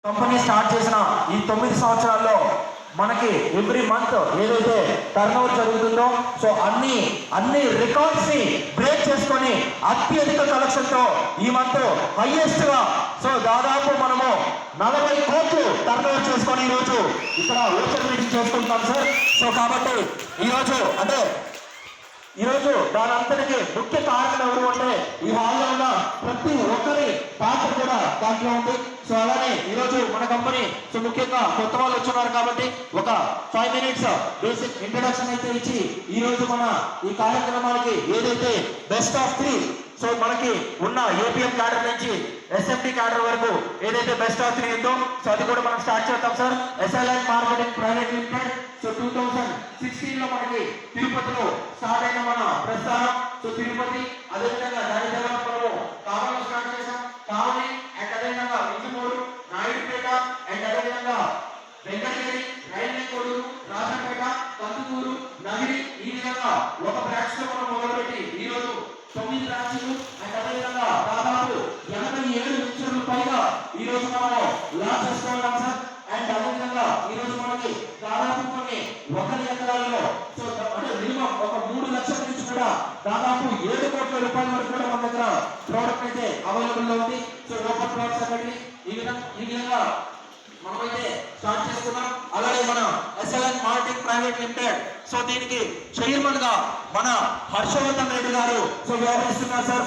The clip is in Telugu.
కంపెనీ స్టార్ట్ చేసిన ఈ 9 సంవత్సరాల్లో మనకి ఎవ్రీ మంత్ ఏదైతే టర్నోవర్ జరుగుతుందో సో అన్ని రికార్డ్స్ ని బ్రేక్ చేసుకొని అత్యధిక కలెక్షన్ తో ఈ మంత్ హైయెస్ట్ గా సో దాదాపు మనము 40 కోట్లు టర్నోవర్ చేసుకొని ఈరోజు ఇక్కడ ఓచర్ మీటింగ్ చేసుకుంటాం సార్. సో కాబట్టి ఈరోజు దాని అంతటికి ముఖ్య కారణం ఎవరు అంటే ఈ హాల్లో ఉన్న ప్రతి ఒక్కరి పాత్ర కూడా దాంట్లో ఉంది. సో అలానే ఈరోజు మన కంపెనీ సో ముఖ్యంగా కొత్త వాళ్ళు వచ్చున్నారు కాబట్టి ఒక 5 minutes బేసిక్ ఇంట్రడక్షన్ అయితే ఇచ్చి ఈ రోజు మన ఈ కార్యక్రమానికి ఏదైతే బెస్ట్ ఆఫ్ 3 సో మనకి ఉన్న ఏపీఎం క్యాడర్ నుంచి ఎస్ఎండి క్యాడర్ వరకు ఏదైతే బెస్ట్ ఆఫ్ 3 ఉందో సో అది కూడా మనం స్టార్ట్ చేద్దాం sir. SLN marketing private limited so 2016 లో మనకి తిరుపతిలో స్టార్ట్ అయిన మన ప్రస్థానం. సో తిరుపతి అదేవిధంగా దాని తర్వాత మనము కావలిలో స్టార్ట్ చేసాం. కావలి అండ్ అదేవిధంగా విజయమూరు, నాయుడుపేట అండ్ అదేవిధంగా వెంకటగిరి, రైల్వే కోడూరు, రాజంపేట, కందుకూరు, నగిరి ఈ విధంగా ఒక బ్రాంచ్ లో మనం మొదలుపెట్టి ఈ రోజు 9 బ్రాంచ్లు అండ్ అదేవిధంగా దాదాపు 87 వెంచర్లు పైగా ఈ రోజు మనము లాంచ్ చేసుకున్నాం సార్. అండ్ అదేవిధంగా ఈ రోజు మనకి దాదాపు కొన్ని 1 ఎకరాల్లో సో అంటే మినిమం ఒక 3 లక్షల నుంచి కూడా దాదాపు 7 కోట్ల రూపాయల వరకు కూడా మన దగ్గర ప్రోడక్ట్ అయితే అవైలబుల్ లో ఉంది. సో ఓపెన్ ప్లాట్స్ అనేది ఈ విధంగా మనమైతే స్టార్ట్ చేసుకున్నాం. అలాగే మన SLN marketing private limited so దీనికి చైర్మన్ గా మన హర్షవర్ధన్ రెడ్డి గారు సో వ్యవహరిస్తున్నారు సార్.